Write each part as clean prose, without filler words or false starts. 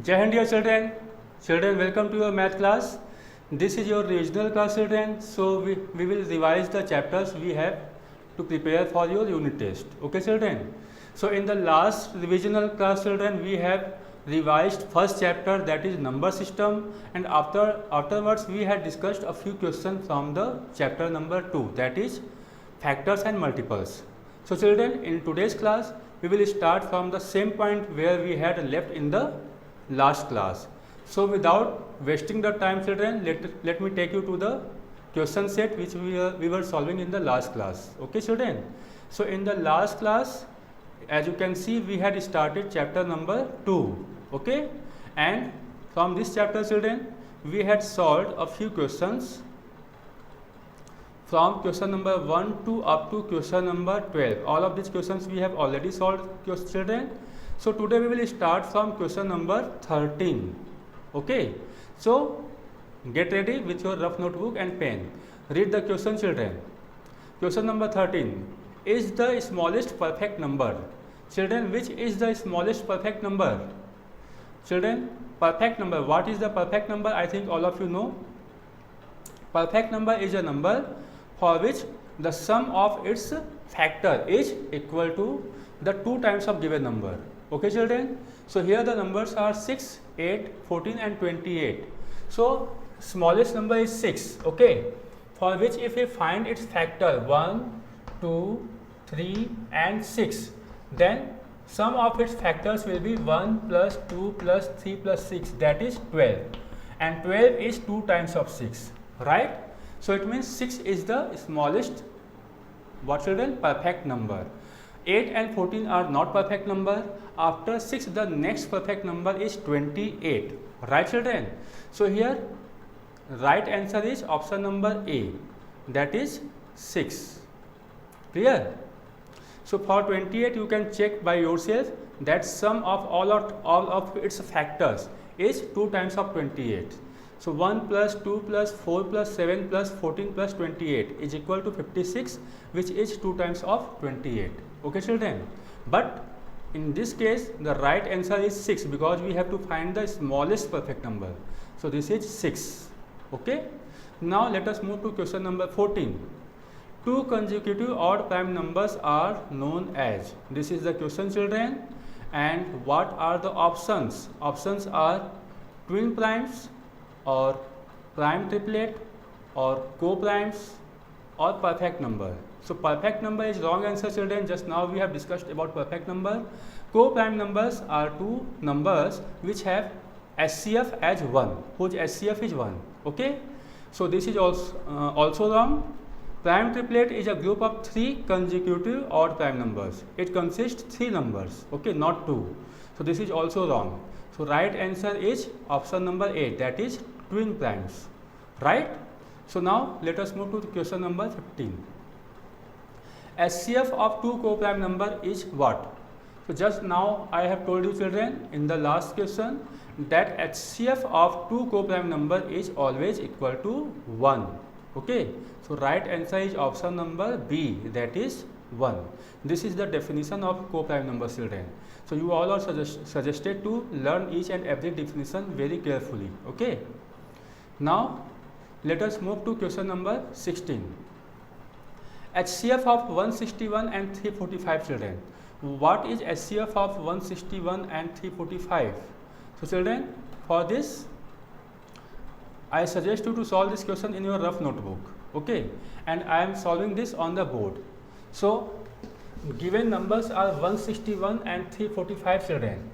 Jai Hind dear children. Children, welcome to your math class. This is your regional class, children. So we will revise the chapters we have to prepare for your unit test. Okay children. So in the last revisional class, children, we have revised first chapter, that is number system, and afterwards we had discussed a few questions from the chapter number 2, that is factors and multiples. So children, in today's class we will start from the same point where we had left in the last class. So without wasting the time, children, let me take you to the question set which we were solving in the last class. Okay children. So in the last class, as you can see, we had started chapter number 2. Okay, and from this chapter, children, we had solved a few questions from question number 1 to up to question number 12. All of these questions we have already solved, children. So today we will start from question number 13. Okay, so get ready with your rough notebook and pen. Read the question, children. Question number 13 is the smallest perfect number. Children, which is the smallest perfect number? Children, perfect number. What is the perfect number? I think all of you know. Perfect number is a number for which the sum of its factor is equal to the 2 times of given number. Okay children. So here the numbers are 6, 8, 14 and 28. So smallest number is 6. Okay. For which if we find its factor 1, 2, 3 and 6, then sum of its factors will be 1 plus 2 plus 3 plus 6, that is 12, and 12 is 2 times of 6, right? So it means 6 is the smallest, what children? Perfect number. 8 and 14 are not perfect number. After 6 the next perfect number is 28, right children? So here right answer is option number A, that is 6. Clear? So for 28 you can check by yourself that sum of all of its factors is 2 times of 28. So 1 plus 2 plus 4 plus 7 plus 14 plus 28 is equal to 56, which is 2 times of 28. Okay children. But in this case the right answer is 6 because we have to find the smallest perfect number. So this is 6. Okay. Now let us move to question number 14. 2 consecutive odd prime numbers are known as. This is the question, children. And what are the options? Options are twin primes or prime triplet or co-primes or perfect number. So perfect number is wrong answer, children. Just now we have discussed about perfect number. Co-prime numbers are 2 numbers which have SCF as 1, whose SCF is 1. Okay. So this is also wrong. Prime triplet is a group of 3 consecutive odd prime numbers. It consists 3 numbers, okay, not 2. So this is also wrong. So right answer is option number 8, that is twin primes, right? So now let us move to question number 15. SCF of 2 co-prime number is what? So just now I have told you, children, in the last question that HCF of 2 co-prime number is always equal to 1. Okay, so right answer is option number B, that is 1. This is the definition of co-prime number, children. So you all are suggested to learn each and every definition very carefully. Okay. Now let us move to question number 16. HCF of 161 and 345, children. What is HCF of 161 and 345? So children, for this I suggest you to solve this question in your rough notebook. Okay, and I am solving this on the board. So given numbers are 161 and 345, children.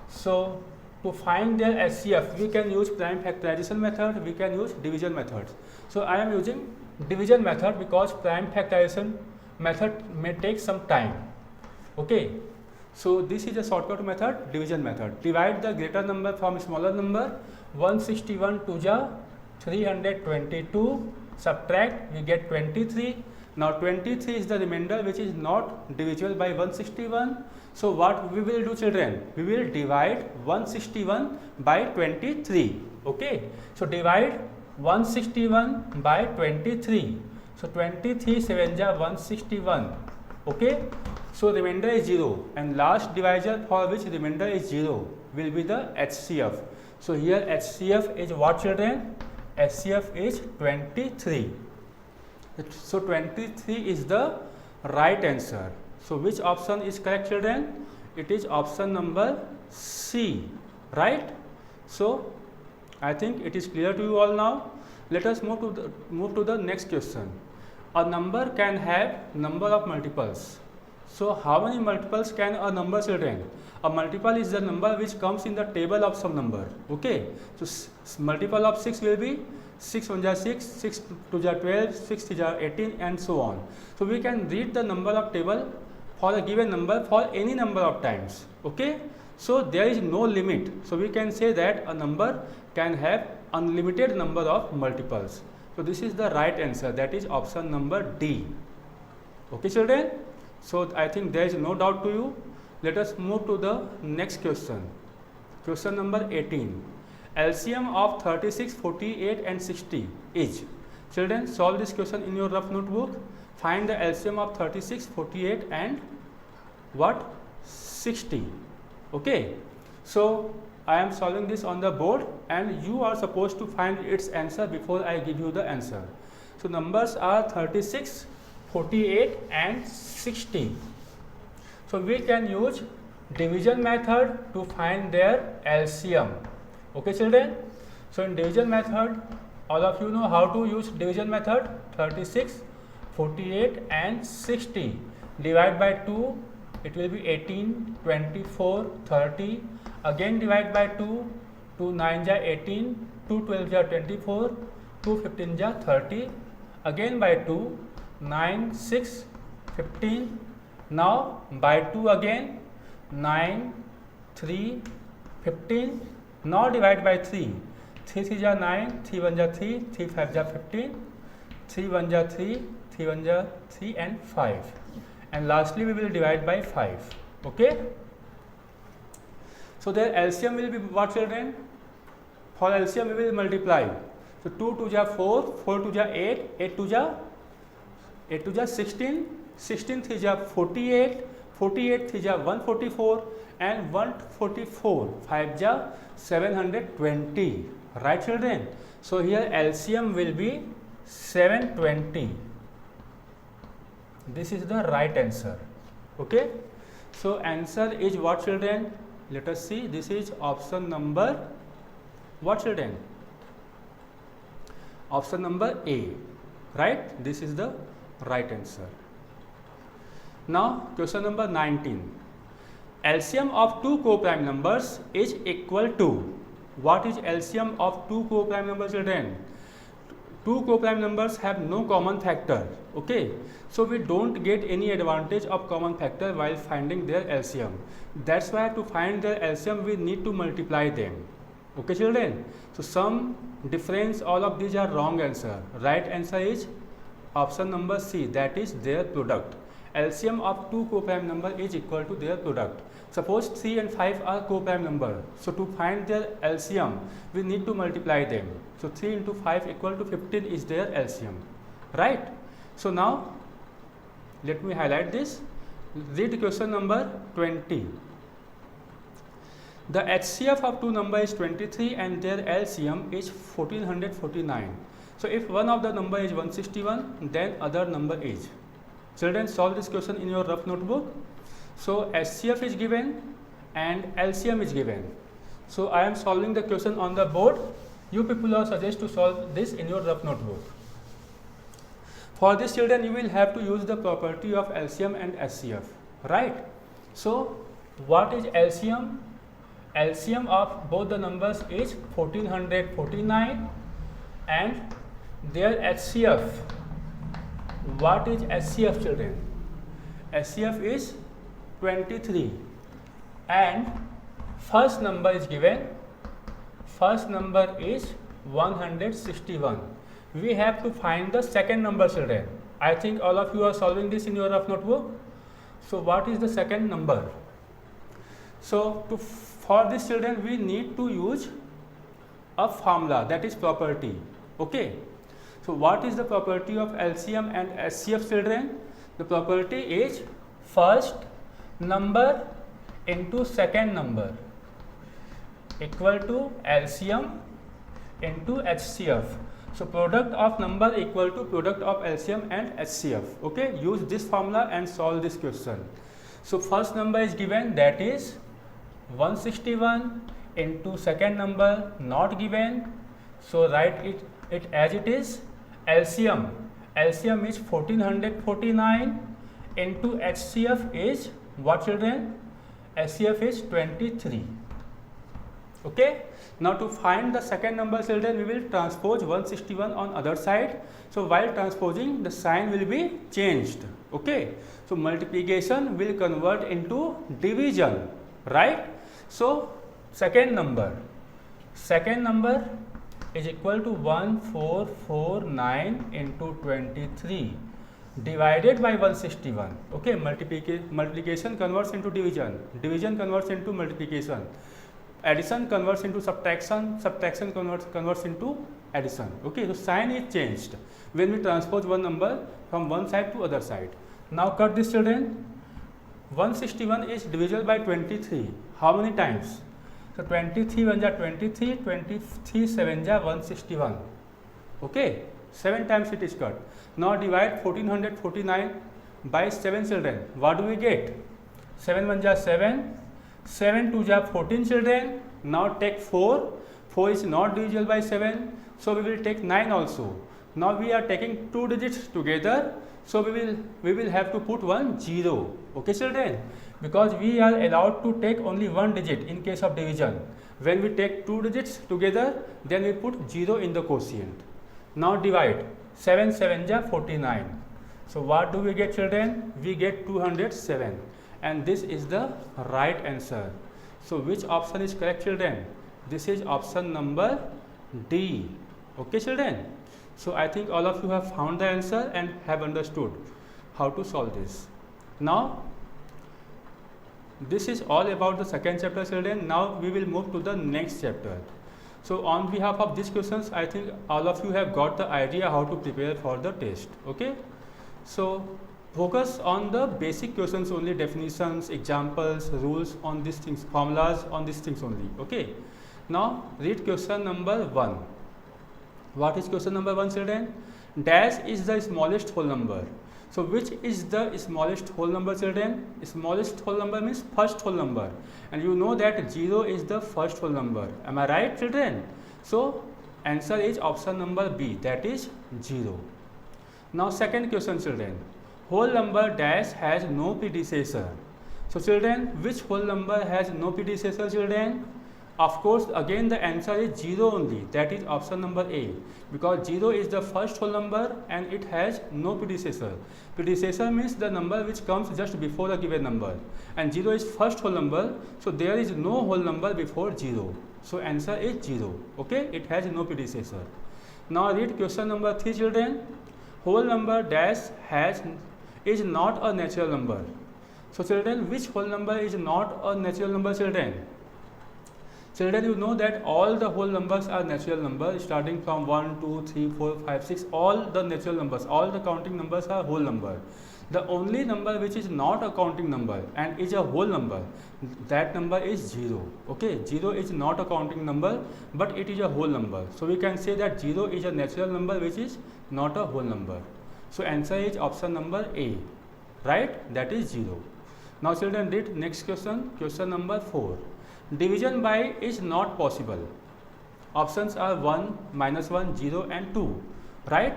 So to find their SCF, we can use prime factorization method, we can use division methods. So I am using division method because prime factorization method may take some time. Okay, so this is a shortcut method, division method. Divide the greater number from smaller number. 161 to the 322, subtract, we get 23. Now 23 is the remainder which is not divisible by 161. So what we will do, children? We will divide 161 by 23. Okay, so divide 161 by 23. So 23 7 ja 161. Okay, so remainder is 0 and last divisor for which remainder is 0. will be the HCF. So here HCF is what, children? HCF is 23. So 23 is the right answer. So which option is correct, children? It is option number C, right? So I think it is clear to you all now. Let us move to the next question. A number can have number of multiples. So how many multiples can a number, children? A multiple is the number which comes in the table of some number. Okay. So multiple of 6 will be 6 1 6, 6 2 12, 6 3 18, and so on. So we can read the number of table for a given number for any number of times. Okay. So there is no limit. So we can say that a number can have unlimited number of multiples. So this is the right answer, that is option number D. Okay, children. So I think there is no doubt to you. Let us move to the next question. Question number 18. LCM of 36, 48 and 60 is. Children, solve this question in your rough notebook. Find the LCM of 36, 48 and what? 60. Okay. So I am solving this on the board and you are supposed to find its answer before I give you the answer. So numbers are 36, 48 and 60. So we can use division method to find their LCM. Okay, children. So in division method, all of you know how to use division method. 36, 48 and 60. Divide by 2, it will be 18, 24, 30. Again divide by 2, 2 9 ja 18, 2 12 ja 24, 2 15 ja 30. Again by 2, 9, 6, 15. Now by 2 again, 9, 3, 15. Now divide by 3. 3 3 ja 9, 3 1 ja 3, 3 5 ja 15, 3 1 ja 3, 3 1 ja 3 and 5. And lastly we will divide by 5. Okay. So their LCM will be what, children? For LCM we will multiply. So 2 2 ja 4, 4 2 ja 8, 8 2 ja 16, 16 3 ja 48, 48 3 ja 144 and 144 5 ja 720. Right, children? So here LCM will be 720. This is the right answer. Okay. So answer is what, children? Let us see. This is option number what, children? Option number A. Right? This is the right answer. Now question number 19. LCM of two co-prime numbers is equal to. What is LCM of two co-prime numbers, children? Two co-prime numbers have no common factor. Okay, so we don't get any advantage of common factor while finding their LCM. That's why to find their LCM we need to multiply them. Okay, children. So sum, difference, all of these are wrong answer. Right answer is option number C, that is their product. LCM of two co-prime number is equal to their product. Suppose 3 and 5 are co-prime number. So to find their LCM, we need to multiply them. So 3 into 5 equal to 15 is their LCM. Right? So now, let me highlight this. Read question number 20. The HCF of two number is 23 and their LCM is 1449. So if one of the number is 161, then other number is. Children, solve this question in your rough notebook. So HCF is given and LCM is given. So I am solving the question on the board. You people are suggested to solve this in your rough notebook. For this, children, you will have to use the property of LCM and HCF. Right? So what is LCM? LCM of both the numbers is 1449 and their HCF. What is HCF, children? HCF is 23 and first number is given. First number is 161. We have to find the second number, children. I think all of you are solving this in your rough notebook. So what is the second number? So for this, children, we need to use a formula, that is property. Okay. So what is the property of LCM and HCF, children? The property is first number into second number. equal to LCM into HCF. So product of number equal to product of LCM and HCF. Okay, use this formula and solve this question. So first number is given, that is 161 into second number not given. So write it as it is. LCM is 1449 into HCF is what, children? HCF is 23. Okay. Now to find the second number, children, we will transpose 161 on other side. So while transposing, the sign will be changed. Okay. So multiplication will convert into division, right? So second number is equal to 1449 into 23 divided by 161. Okay, multiplication converts into division, division converts into multiplication, addition converts into subtraction, subtraction converts into addition. Okay, so sign is changed when we transpose one number from one side to other side. Now cut this, children. 161 is divisible by 23. How many times? So 23 1 ja 23, 23 7 ja 161. Okay, 7 times it is cut. Now divide 1449 by 7, children. What do we get? 7 1 ja 7, 7 2 ja 14, children. Now take 4. 4 is not divisible by 7, so we will take 9 also. Now we are taking 2 digits together, so we will have to put one 0. Okay, children, because we are allowed to take only one digit in case of division. When we take 2 digits together, then we put 0 in the quotient. Now divide 7 7 ja 49. So what do we get, children? We get 207, and this is the right answer. So which option is correct, children? This is option number D. Okay, children. So I think all of you have found the answer and have understood how to solve this. Now this is all about the second chapter, children. Now we will move to the next chapter. So on behalf of these questions, I think all of you have got the idea how to prepare for the test. Okay, so focus on the basic questions only, definitions, examples, rules on these things, formulas on these things only. Okay, now read question number 1. What is question number 1, children? Dash is the smallest whole number. So which is the smallest whole number, children? Smallest whole number means first whole number, and you know that 0 is the first whole number. Am I right, children? So answer is option number B, that is 0. Now second question, children. Whole number dash has no predecessor. So children, which whole number has no predecessor, children? Of course, again the answer is 0 only, that is option number A, because 0 is the first whole number and it has no predecessor. Predecessor means the number which comes just before the given number, and 0 is first whole number, so there is no whole number before 0. So answer is 0. Okay, it has no predecessor. Now read question number 3, children. Whole number dash is not a natural number. So children, which whole number is not a natural number, children? Children, you know that all the whole numbers are natural numbers, starting from 1, 2, 3, 4, 5, 6, all the natural numbers, all the counting numbers are whole number. The only number which is not a counting number and is a whole number, that number is 0. Okay, 0 is not a counting number, but it is a whole number. So we can say that 0 is a natural number which is not a whole number. So answer is option number A, right? That is 0. Now children, read next question, question number 4. Division by is not possible. Options are 1, -1, 0 and 2, right?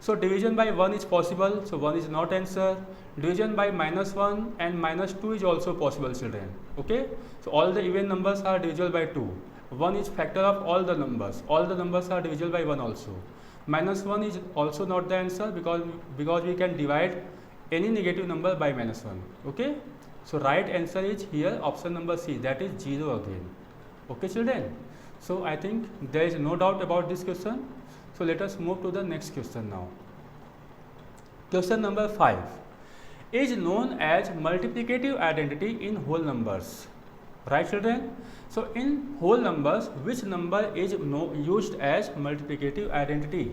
So division by 1 is possible, so 1 is not answer. Division by -1 and -2 is also possible, children. Okay, so all the even numbers are divisible by 2. 1 is factor of all the numbers are divisible by 1 also. -1 is also not the answer, because we can divide any negative number by -1. Okay, so right answer is here option number C, that is 0 again. Okay, children. So I think there is no doubt about this question. So let us move to the next question now. Question number 5 is known as multiplicative identity in whole numbers. Right, children? So in whole numbers, which number is used as multiplicative identity?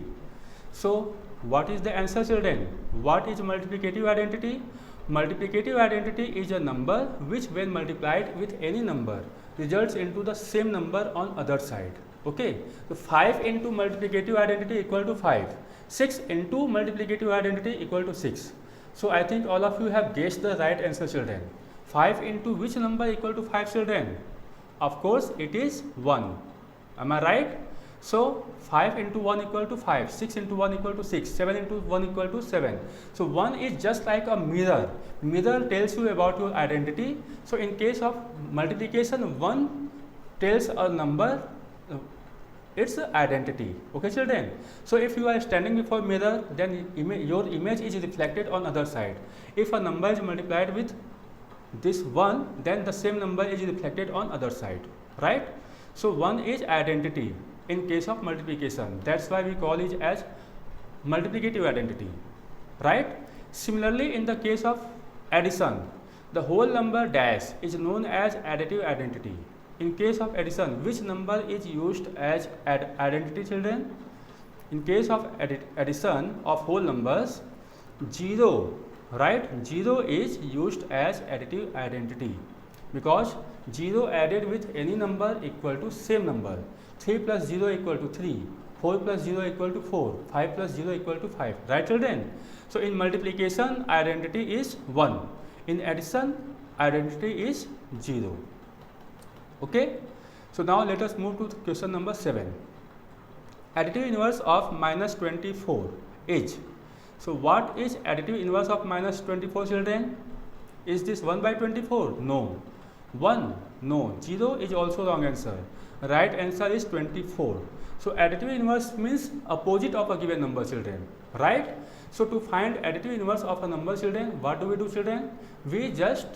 So what is the answer, children? What is multiplicative identity? Multiplicative identity is a number which, when multiplied with any number, results into the same number on other side. Okay, so 5 into multiplicative identity equal to 5, 6 into multiplicative identity equal to 6. So I think all of you have guessed the right answer, children. 5 into which number equal to 5, children? Of course it is 1. Am I right? So 5 into 1 equal to 5, 6 into 1 equal to 6, 7 into 1 equal to 7. So 1 is just like a mirror. Mirror tells you about your identity. So in case of multiplication, 1 tells a number its identity. Okay, children. So if you are standing before mirror, then your image is reflected on other side. If a number is multiplied with this 1, then the same number is reflected on other side, right? So 1 is identity in case of multiplication. That's why we call it as multiplicative identity, right? Similarly, in the case of addition, the whole number dash is known as additive identity. In case of addition, which number is used as identity, children? In case of addition of whole numbers, 0, right? 0 is used as additive identity because 0 added with any number equal to same number. 3 plus 0 equal to 3, 4 plus 0 equal to 4, 5 plus 0 equal to 5, right, children? So in multiplication, identity is 1. In addition, identity is 0. Okay. So now let us move to question number 7. Additive inverse of minus 24 is. So what is additive inverse of minus 24, children? Is this 1 by 24? No. 1? No. 0 is also wrong answer. Right answer is 24. So additive inverse means opposite of a given number, children, right? So to find additive inverse of a number, children, what do we do, children? We just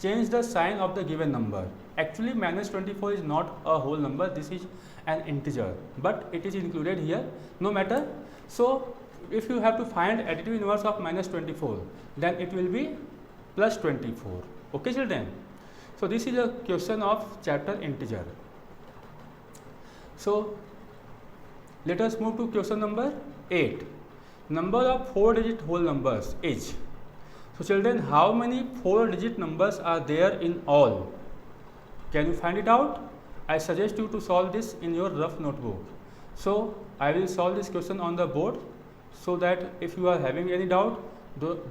change the sign of the given number. Actually, minus 24 is not a whole number. This is an integer, but it is included here. No matter. So if you have to find additive inverse of minus 24, then it will be plus 24. Okay, children. So this is a question of chapter integer. So let us move to question number 8. Number of 4-digit whole numbers is. So children, how many 4-digit numbers are there in all? Can you find it out? I suggest you to solve this in your rough notebook. So I will solve this question on the board so that if you are having any doubt,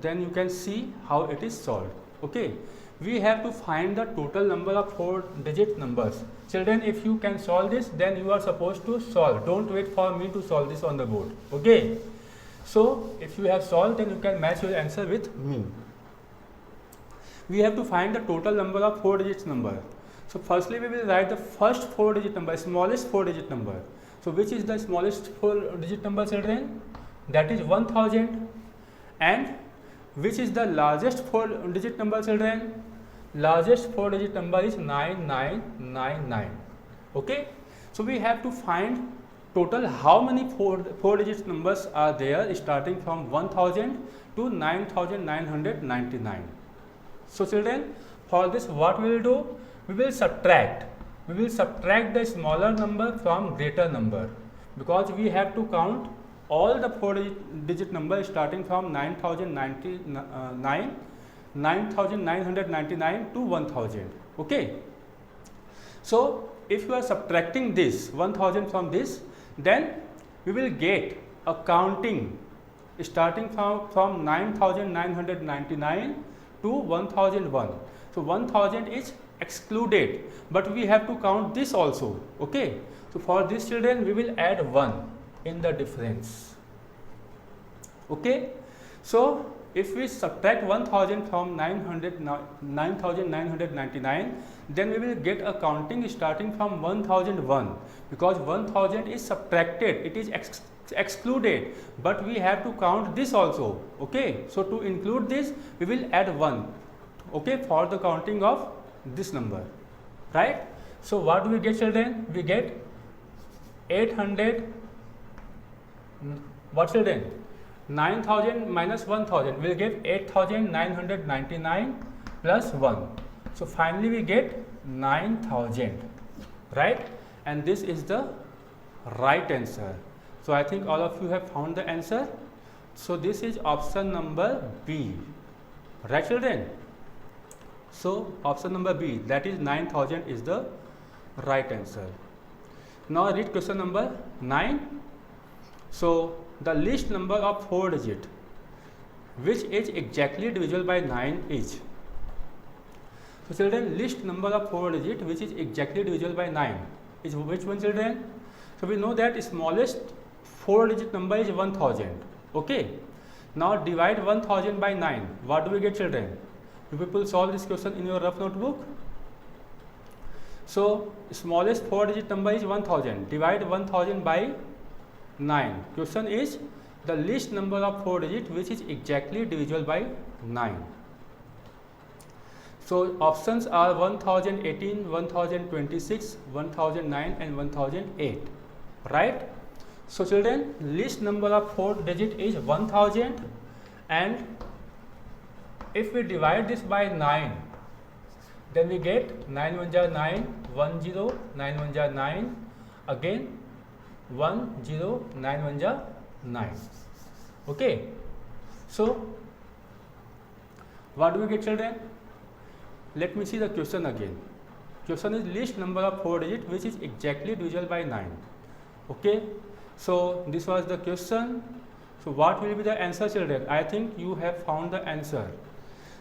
then you can see how it is solved. Okay. We have to find the total number of 4-digit numbers. Children, if you can solve this, then you are supposed to solve. Don't wait for me to solve this on the board. Okay. So if you have solved, then you can match your answer with me. We have to find the total number of 4-digit number. So firstly, we will write the first 4-digit number, smallest 4-digit number. So which is the smallest 4-digit number, children? That is 1000. And which is the largest 4-digit number, children? Largest 4-digit number is 9999. Okay. So we have to find total how many 4-digit numbers are there starting from 1000 to 9999. So children, for this what we will do? We will subtract. We will subtract the smaller number from greater number because we have to count all the 4-digit numbers starting from 9999 to 1000. Okay. So if you are subtracting this 1000 from this, then we will get a counting starting from 9999 to 1001. So 1000 is excluded, but we have to count this also. Okay. So for this, children, we will add 1 in the difference. Okay. So if we subtract 1000 from 9999, then we will get a counting starting from 1001 because 1000 is subtracted, it is excluded, but we have to count this also. Okay. So to include this, we will add 1, okay, for the counting of this number, right? So what do we get, children? We get 800. What, children? 9000 minus 1000 will give 8999 plus 1. So finally we get 9000, right? And this is the right answer. So I think all of you have found the answer. So this is option number B, right, children? So option number B, that is 9000 is the right answer. Now read question number 9. So the least number of 4 digit which is exactly divisible by 9 is. So children, least number of 4 digit which is exactly divisible by 9 is which one, children? So we know that smallest 4 digit number is 1000. Okay. Now divide 1000 by 9. What do we get, children? You people solve this question in your rough notebook. So smallest 4 digit number is 1000. Divide 1000 by 9. Question is the least number of 4 digit which is exactly divisible by 9. So options are 1018, 1026, 1009 and 1008. Right? So children, least number of 4 digit is 1000, and if we divide this by 9, then we get 9 1 ja 9, 1 0, 9 1 ja 9, again 1 0, 9 1 ja 9. Okay. So what do we get, children? Let me see the question again. Question is least number of 4 digit which is exactly divisible by 9. Okay. So this was the question. So what will be the answer, children? I think you have found the answer.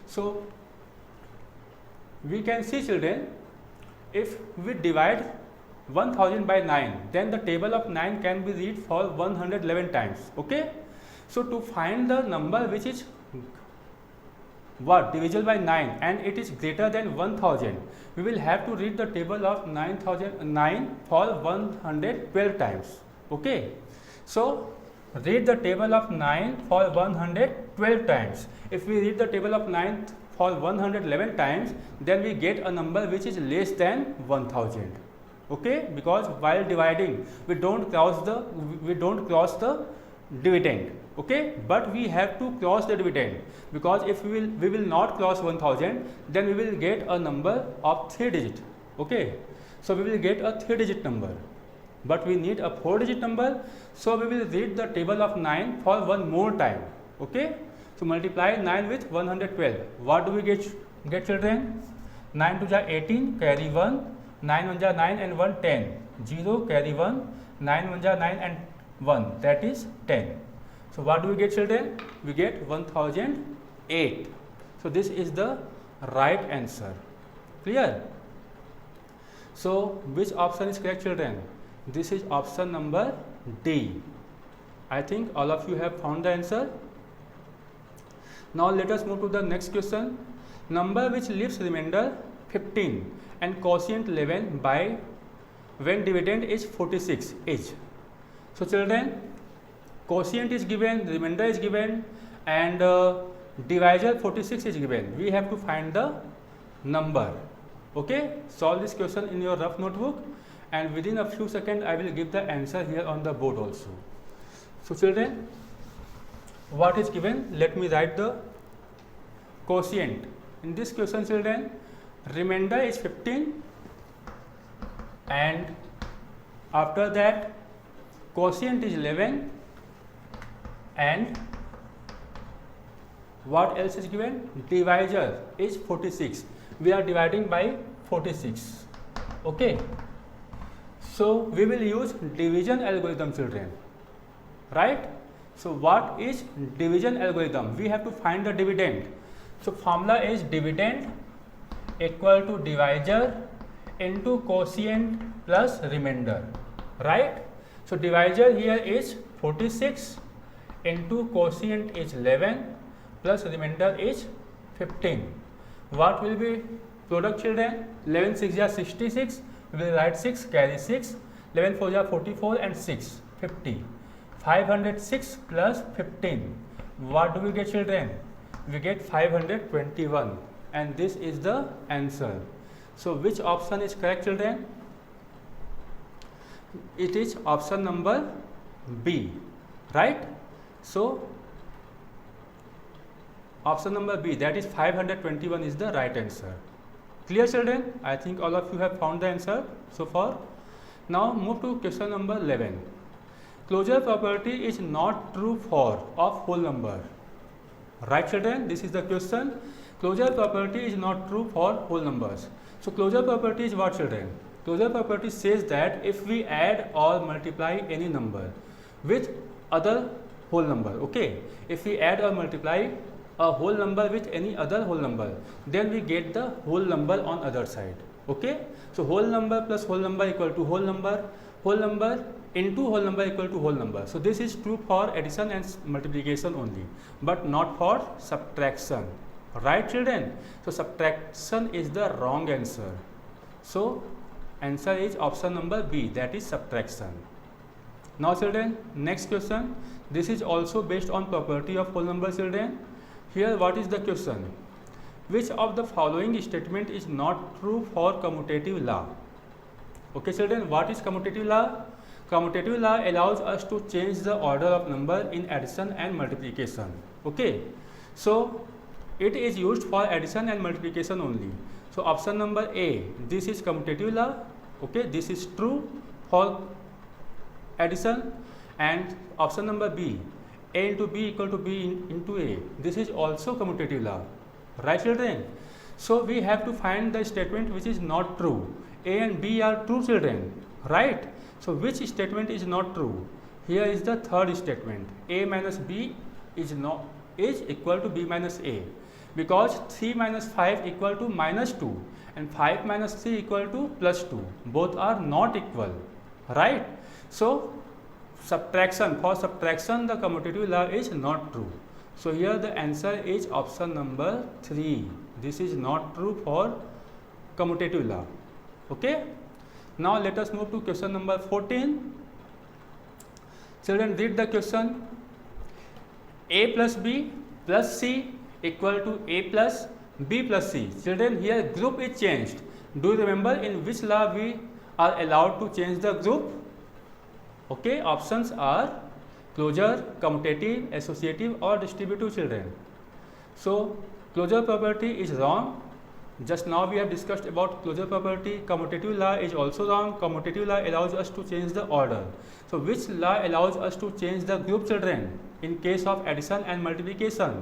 So we can see, children, if we divide 1000 by 9, then the table of 9 can be read for 111 times. Okay. So to find the number which is what divisible by 9 and it is greater than 1000, we will have to read the table of 9 for 112 times. Okay. So read the table of 9 for 112 times. If we read the table of 9 for 111 times, then we get a number which is less than 1000. Okay, because while dividing we don't cross the dividend. Okay, but we have to cross the dividend, because if we will not cross 1000, then we will get a number of 3 digit. Okay, so we will get a 3 digit number, but we need a 4 digit number. So we will read the table of 9 for one more time. Okay, so multiply 9 with 112. What do we get, children? 9 2 ja 18, carry 1, 9 1 ja 9 and 1 10, 0 carry 1, 9 1 ja 9 and 1, that is 10. So what do we get, children? We get 1008. So this is the right answer. Clear? So which option is correct, children? This is option number D. I think all of you have found the answer. Now let us move to the next question. Number which leaves remainder 15 and quotient 11 by when dividend is 46 is. So children, quotient is given, remainder is given, and divisor 46 is given. We have to find the number. Okay, solve this question in your rough notebook, and within a few seconds I will give the answer here on the board also. So children, what is given? Let me write the quotient. In this question, children, remainder is 15, and after that quotient is 11, and what else is given? Divisor is 46. We are dividing by 46. Okay. So we will use division algorithm, children. Right? So what is division algorithm? We have to find the dividend. So formula is dividend equal to divisor into quotient plus remainder. Right? So divisor here is 46 into quotient is 11 plus remainder is 15. What will be product, children? 11 6 ja 66. We will write 6, carry 6. 11 4 ja 44 and 6 50. 506 plus 15. What do we get, children? We get 521, and this is the answer. So which option is correct, children? It is option number B. Right? So option number B, that is 521 is the right answer. Clear, children? I think all of you have found the answer so far. Now move to question number 11. Closure property is not true for of whole number. Right, children? This is the question. closure property is not true for whole numbers. So closure property is what, children? Closure property says that if we add or multiply any number with other whole number, okay, if we add or multiply a whole number with any other whole number, then we get the whole number on other side, okay. So whole number plus whole number equal to whole number into whole number equal to whole number. So this is true for addition and multiplication only, but not for subtraction, right, children? So subtraction is the wrong answer. So answer is option number B, that is subtraction. Now children, next question. This is also based on property of whole number, children. Here what is the question? Which of the following statement is not true for commutative law? Okay children, what is commutative law? Commutative law allows us to change the order of number in addition and multiplication, okay. So it is used for addition and multiplication only. So option number A, this is commutative law, okay, this is true for addition. And option number B, A into B equal to B into A, this is also commutative law, right children? So we have to find the statement which is not true. A and B are true, children, right? So which statement is not true? Here is the third statement, A minus B is equal to B minus A, because 3 minus 5 equal to minus 2 and 5 minus 3 equal to plus 2, both are not equal, right? So subtraction, for subtraction the commutative law is not true. So here the answer is option number 3. This is not true for commutative law, okay. Now let us move to question number 14. Children, read the question. A plus B plus C equal to A plus B plus C. Children, here group is changed. Do you remember in which law we are allowed to change the group? Okay, options are closure, commutative, associative or distributive, children. So closure property is wrong. Just now we have discussed about closure property. Commutative law is also wrong. Commutative law allows us to change the order. So which law allows us to change the group, children, in case of addition and multiplication?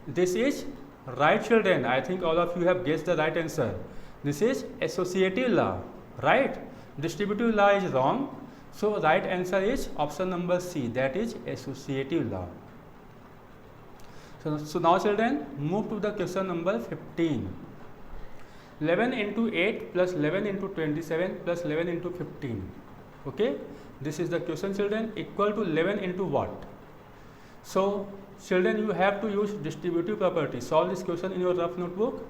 This is right, children. I think all of you have guessed the right answer. This is associative law, right? Distributive law is wrong. So right answer is option number C, that is associative law. So now children, move to the question number 15. 11 into 8 plus 11 into 27 plus 11 into 15. Okay, this is the question, children. Equal to 11 into what? So children, you have to use distributive property. Solve this question in your rough notebook.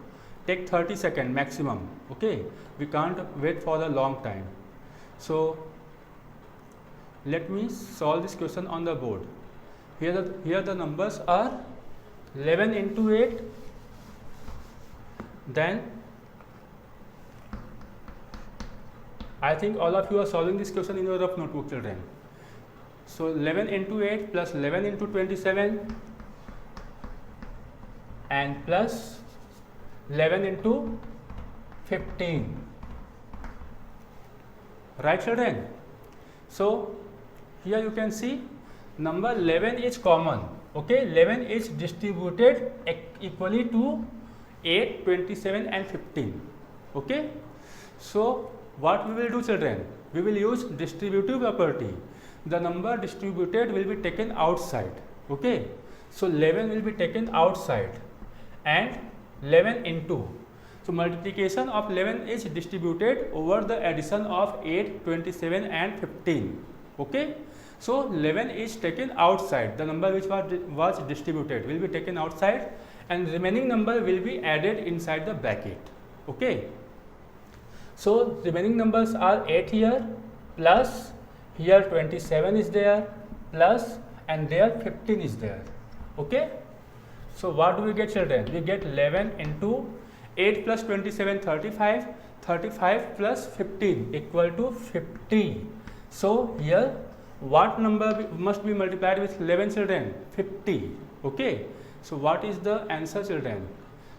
Take 30 seconds maximum. Okay, we can't wait for a long time. So let me solve this question on the board. Here the numbers are 11 into 8, then I think all of you are solving this question in your rough notebook, children. So 11 into 8 plus 11 into 27 and plus 11 into 15. Right, children? So here you can see number 11 is common. Okay, 11 is distributed equally to 8, 27 and 15. Okay, so what we will do, children? We will use distributive property. The number distributed will be taken outside. Okay, so 11 will be taken outside and 11 into. So multiplication of 11 is distributed over the addition of 8, 27 and 15. Okay, so 11 is taken outside. The number which was distributed will be taken outside and remaining number will be added inside the bracket. Okay, so remaining numbers are 8 here plus here 27 is there plus and there 15 is there. Okay, so what do we get, children? We get 11 into 8 plus 27, 35, 35 plus 15 equal to 50. So here what number must be multiplied with 11, children? 50. Okay, so what is the answer, children?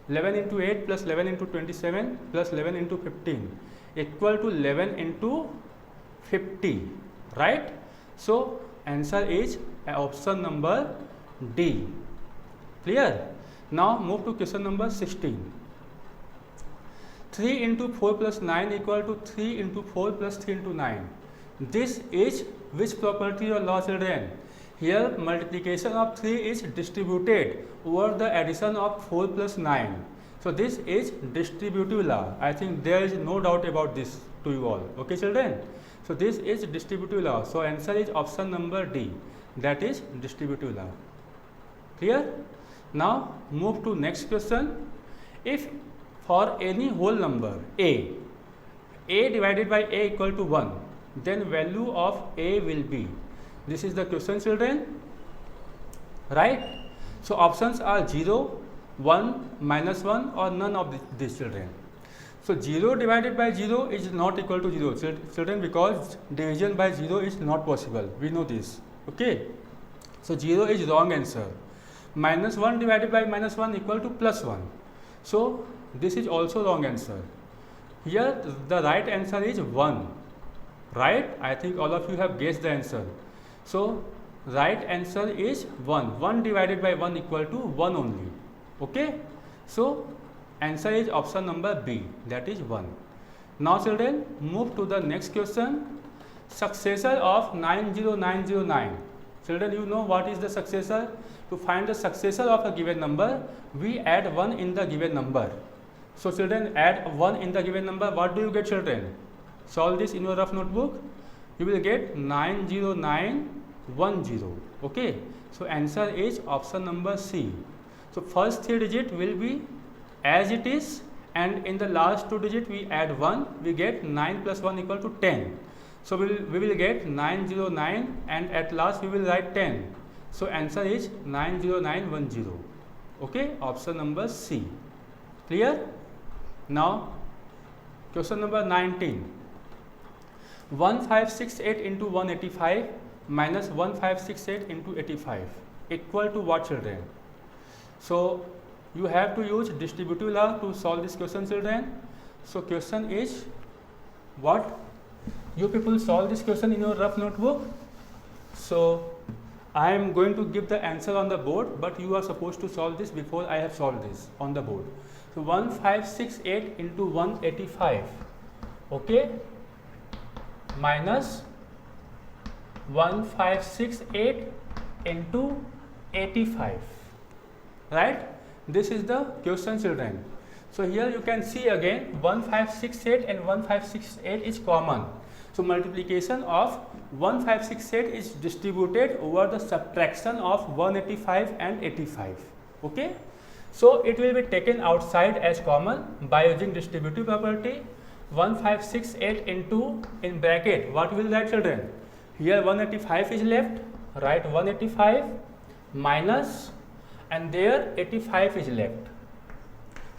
11 into 8 plus 11 into 27 plus 11 into 15 equal to 11 into 50, right? So answer is option number D. Clear? Now move to question number 16. 3 into 4 plus 9 equal to 3 into 4 plus 3 into 9. This is which property or law, children? Here multiplication of 3 is distributed over the addition of 4 plus 9. So this is distributive law. I think there is no doubt about this to you all. Okay, children? So this is distributive law. So answer is option number D, that is distributive law. Clear? Now move to next question. If for any whole number a divided by a equal to 1, then value of a will be. This is the question, children, right? So options are 0, 1, minus 1 or none of these, children. So 0 divided by 0 is not equal to 0, children, because division by 0 is not possible. We know this. Okay. So 0 is wrong answer. Minus 1 divided by minus 1 equal to plus 1. So this is also wrong answer. Here the right answer is 1. Right? I think all of you have guessed the answer. So right answer is 1. 1 divided by 1 equal to 1 only. Okay. So answer is option number B, that is 1. Now children, move to the next question. Successor of 90909. Children, you know what is the successor? To find the successor of a given number, we add 1 in the given number. So children, add 1 in the given number. What do you get, children? Solve this in your rough notebook. You will get 90910. Okay. So answer is option number C. So first 3 digit will be as it is, and in the last 2 digit we add 1. We get 9 plus 1 equal to 10. So we will get 909, and at last we will write 10. So answer is 90910. Okay. Option number C. Clear? Now question number 19. 1568 into 185 minus 1568 into 85 equal to what, children? So you have to use distributive law to solve this question, children. So question is what? You people solve this question in your rough notebook. So I am going to give the answer on the board, but you are supposed to solve this before I have solved this on the board. So 1568 into 185, okay, minus 1568 into 85, right? This is the question, children. So here you can see again 1568 and 1568 is common. So multiplication of 1568 is distributed over the subtraction of 185 and 85. Okay. So it will be taken outside as common by using distributive property. 1568 into, in bracket, what will that, children? Here 185 is left, write 185 minus, and there 85 is left.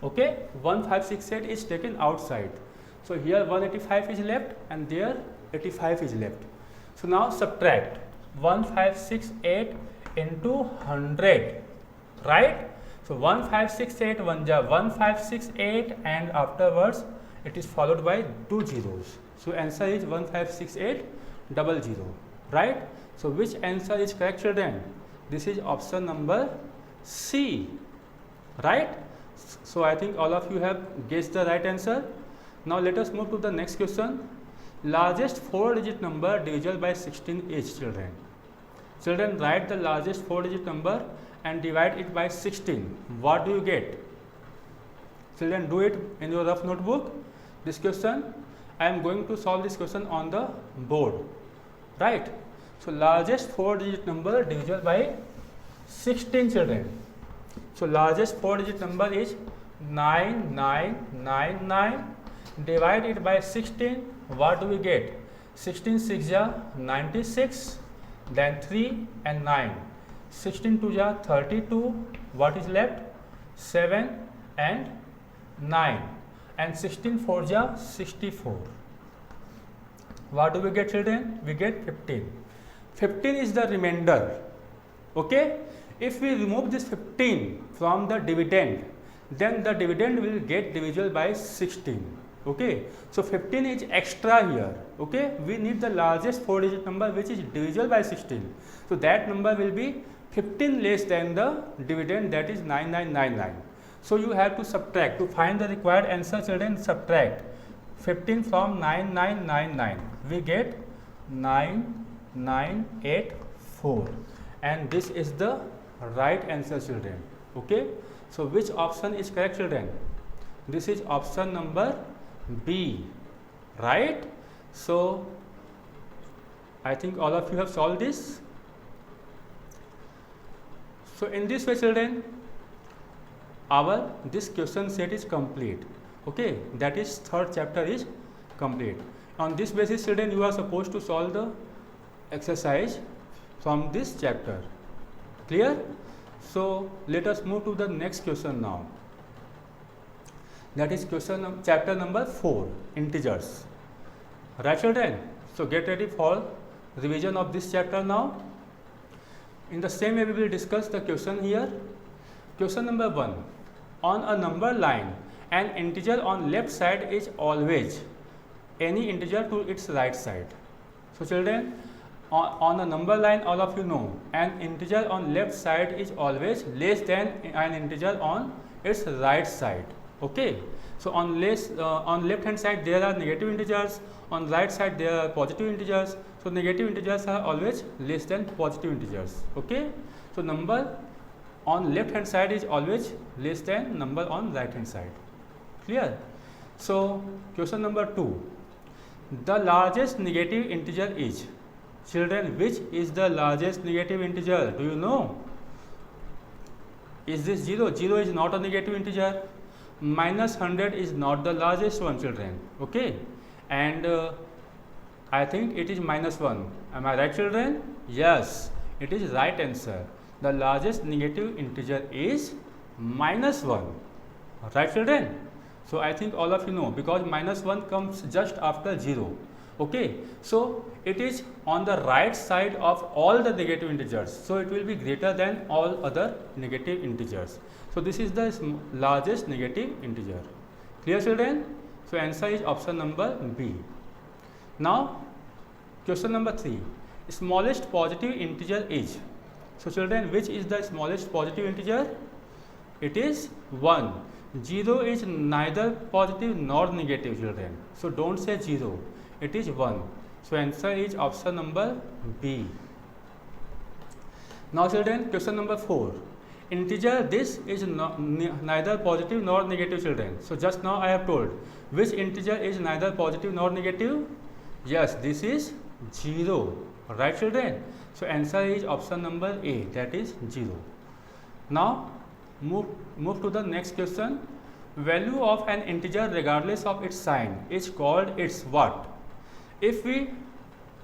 Okay, 1568 is taken outside. So here 185 is left and there 85 is left. So now subtract 1568 into 100, right? So 1568 1 ja 1568, and afterwards it is followed by 2 zeros. So answer is 1568 00, right? So which answer is correct, children? This is option number C, right? So I think all of you have guessed the right answer. Now let us move to the next question. Largest 4-digit number divisible by 16 is, children. Children, write the largest 4-digit number and divide it by 16. What do you get? Children, do it in your rough notebook. This question, I am going to solve this question on the board, right? So largest 4-digit number divisible by 16, children. So largest 4-digit number is 9999. Divide it by 16. What do we get? 16 6 ja 96. Then 3 and 9. 16 2 ja 32. What is left? 7 and 9. And 16 4 ja 64. What do we get, children? We get 15. 15 is the remainder. Okay. If we remove this 15 from the dividend, then the dividend will get divisible by 16. Okay. So 15 is extra here. Okay. We need the largest 4-digit number which is divisible by 16. So that number will be 15 less than the dividend, that is 9999. So you have to subtract to find the required answer. Children, subtract 15 from 9999. We get 9984, and this is the right answer, children. Okay. So which option is correct, children? This is option number B, right? So I think all of you have solved this. So in this way, children, our this question set is complete. Okay, that is third chapter is complete. On this basis, children, you are supposed to solve the exercise from this chapter. Clear? So let us move to the next question now. That is chapter number 4, integers. Right, children? So get ready for revision of this chapter now. In the same way, we will discuss the question here. Question number 1. On a number line, an integer on left side is always any integer to its right side. So children, on a number line, all of you know, an integer on left side is always less than an integer on its right side. Okay. So on left hand side there are negative integers, on right side there are positive integers. So negative integers are always less than positive integers. Okay. So number on left hand side is always less than number on right hand side. Clear? So question number 2. The largest negative integer is, children, which is the largest negative integer? Do you know? Is this 0? 0 is not a negative integer. Minus 100 is not the largest one, children. Okay. And I think it is minus 1. Am I right, children? Yes, it is right answer. The largest negative integer is minus 1. Right, children? So I think all of you know, because minus 1 comes just after 0. Okay. So it is on the right side of all the negative integers. So it will be greater than all other negative integers. So this is the largest negative integer. Clear, children? So answer is option number B. Now question number 3. Smallest positive integer is. So children, which is the smallest positive integer? It is 1. 0 is neither positive nor negative, children. So don't say 0. It is 1. So answer is option number B. Now children, question number 4. Integer this is neither positive nor negative, children. So just now I have told which integer is neither positive nor negative. Yes, this is 0. Right, children? So answer is option number A, that is 0. Now move to the next question. Value of an integer regardless of its sign is called its what? If we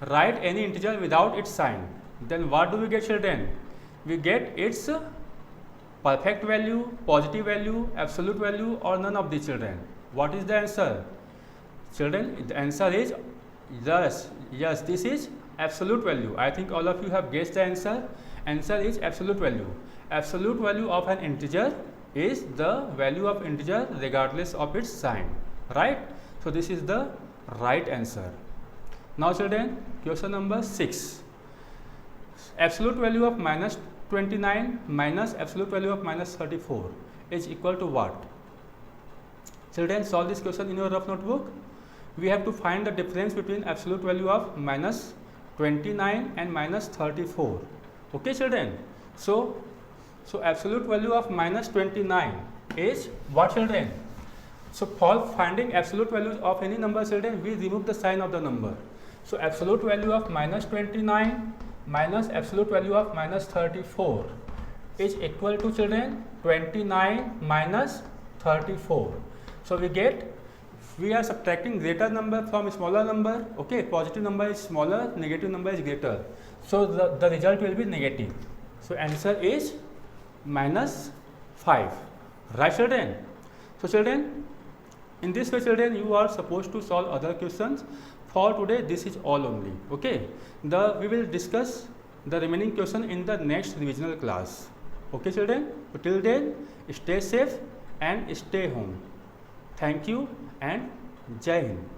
write any integer without its sign, then what do we get, children? We get its perfect value, positive value, absolute value, or none of these, children. What is the answer? Children, the answer is yes, this is absolute value. I think all of you have guessed the answer. Answer is absolute value. Absolute value of an integer is the value of integer regardless of its sign. Right? So this is the right answer. Now children, question number 6. Absolute value of minus 29 minus absolute value of minus 34 is equal to what? Children, solve this question in your rough notebook. We have to find the difference between absolute value of minus 29 and minus 34. Okay, children? So absolute value of minus 29 is what, children? So for finding absolute values of any number, children, we remove the sign of the number. So absolute value of minus 29 minus absolute value of minus 34 is equal to, children, 29 minus 34. So we are subtracting greater number from smaller number. Okay, positive number is smaller, negative number is greater. So the result will be negative. So answer is minus 5. Right, children? So children, in this way, children, you are supposed to solve other questions. For today, this is all only. Okay, we will discuss the remaining question in the next revisional class. Okay, children? So till then, stay safe and stay home. Thank you and Jai Hind.